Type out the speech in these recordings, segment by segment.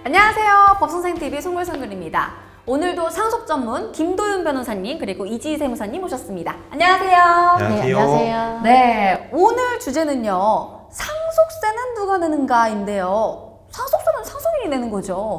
안녕하세요. 법선생TV 송글송글입니다. 오늘도 상속 전문 김도윤 변호사님 그리고 이지희 세무사님 모셨습니다. 안녕하세요. 안녕하세요. 네, 안녕하세요. 네, 오늘 주제는요. 상속세는 누가 내는가인데요. 상속세는 상속인이 내는 거죠.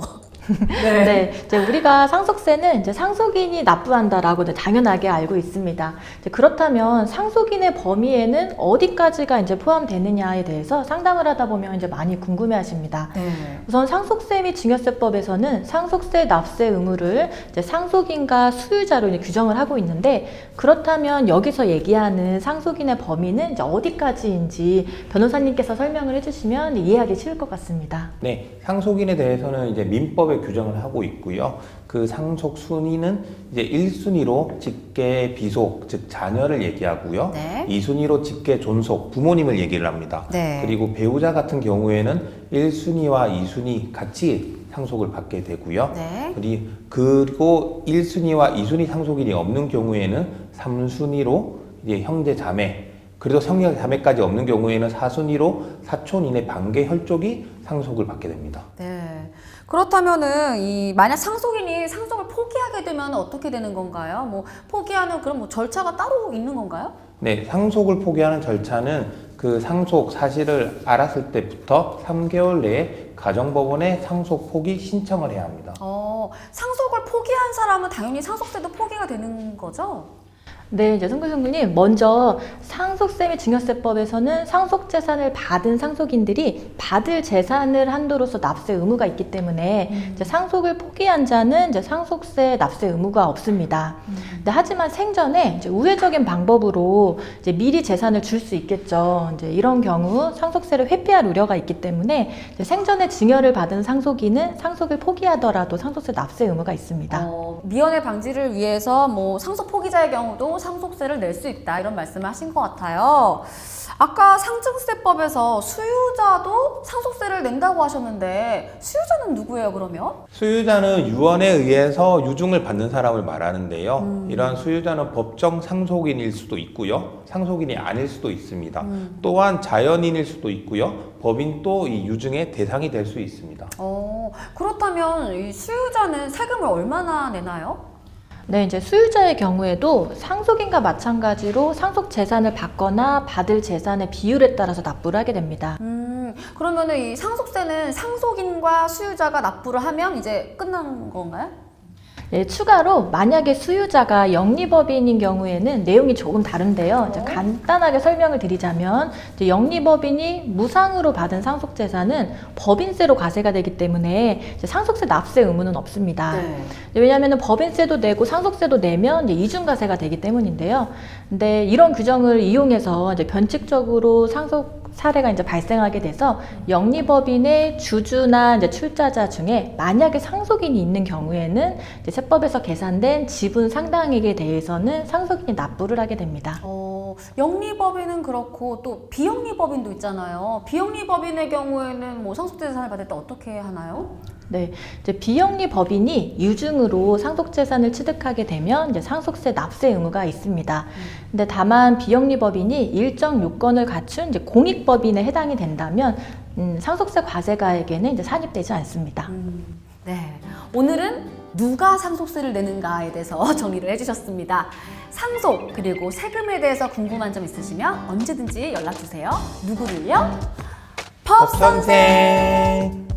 네, 이제 우리가 상속세는 이제 상속인이 납부한다라고 당연하게 알고 있습니다. 이제 그렇다면 상속인의 범위에는 어디까지가 이제 포함되느냐에 대해서 상담을 하다 보면 이제 많이 궁금해하십니다. 네. 우선 상속세 및 증여세법에서는 상속세 납세 의무를 이제 상속인과 수유자로 이제 규정을 하고 있는데, 그렇다면 여기서 얘기하는 상속인의 범위는 이제 어디까지인지 변호사님께서 설명을 해주시면 이해하기 쉬울 것 같습니다. 네, 상속인에 대해서는 이제 민법에 규정을 하고 있고요. 그 상속 순위는 이제 1순위로 직계 비속, 즉 자녀를 얘기하고요. 네. 2순위로 직계 존속, 부모님을 얘기를 합니다. 네. 그리고 배우자 같은 경우에는 1순위와 2순위 같이 상속을 받게 되고요. 네. 그리고 1순위와 2순위 상속인이 없는 경우에는 3순위로 이제 형제 자매, 그래도 형제 자매까지 없는 경우에는 4순위로 사촌 이내 반계 혈족이 상속을 받게 됩니다. 네. 그렇다면은 만약 상속인이 상속을 포기하게 되면 어떻게 되는 건가요? 뭐 포기하는 그런 절차가 따로 있는 건가요? 네, 상속을 포기하는 절차는 그 상속 사실을 알았을 때부터 3개월 내에 가정법원에 상속 포기 신청을 해야 합니다. 상속을 포기한 사람은 당연히 상속세도 포기가 되는 거죠? 네, 이제 송글송글님, 먼저 상속세 및 증여세법에서는 상속재산을 받은 상속인들이 받을 재산을 한도로서 납세 의무가 있기 때문에 이제 상속을 포기한 자는 이제 상속세 납세 의무가 없습니다. 근데 하지만 생전에 이제 우회적인 방법으로 이제 미리 재산을 줄 수 있겠죠. 이제 이런 경우 상속세를 회피할 우려가 있기 때문에 이제 생전에 증여를 받은 상속인은 상속을 포기하더라도 상속세 납세 의무가 있습니다. 미연의 방지를 위해서 뭐 상속 포기자의 경우도 상속세를 낼 수 있다 이런 말씀을 하신 것 같아요. 아까 상증세법에서 수유자도 상속세를 낸다고 하셨는데 수유자는 누구예요 그러면? 수유자는 유언에 의해서 유증을 받는 사람을 말하는데요. 이러한 수유자는 법정 상속인일 수도 있고요. 상속인이 아닐 수도 있습니다. 또한 자연인일 수도 있고요. 법인도 이 유증의 대상이 될 수 있습니다. 그렇다면 이 수유자는 세금을 얼마나 내나요? 네, 이제 수유자의 경우에도 상속인과 마찬가지로 상속 재산을 받거나 받을 재산의 비율에 따라서 납부를 하게 됩니다. 그러면은 이 상속세는 상속인과 수유자가 납부를 하면 이제 끝난 건가요? 네, 추가로 만약에 수유자가 영리법인인 경우에는 내용이 조금 다른데요. 이제 간단하게 설명을 드리자면 이제 영리법인이 무상으로 받은 상속재산은 법인세로 과세가 되기 때문에 이제 상속세 납세 의무는 없습니다. 네. 왜냐하면 법인세도 내고 상속세도 내면 이제 이중과세가 되기 때문인데요. 근데 이런 규정을 이용해서 이제 변칙적으로 상속 사례가 이제 발생하게 돼서 영리법인의 주주나 이제 출자자 중에 만약에 상속인이 있는 경우에는 이제 세법에서 계산된 지분 상당액에 대해서는 상속인이 납부를 하게 됩니다. 영리법인은 그렇고 또 비영리법인도 있잖아요. 비영리법인의 경우에는 뭐 상속재산을 받을 때 어떻게 하나요? 네, 이제 비영리 법인이 유증으로 상속재산을 취득하게 되면 이제 상속세 납세 의무가 있습니다. 근데 다만 비영리 법인이 일정 요건을 갖춘 이제 공익법인에 해당이 된다면 상속세 과세가에게는 이제 산입되지 않습니다. 네, 오늘은 누가 상속세를 내는가에 대해서 정리를 해주셨습니다. 상속 그리고 세금에 대해서 궁금한 점 있으시면 언제든지 연락 주세요. 누구를요? 법선생.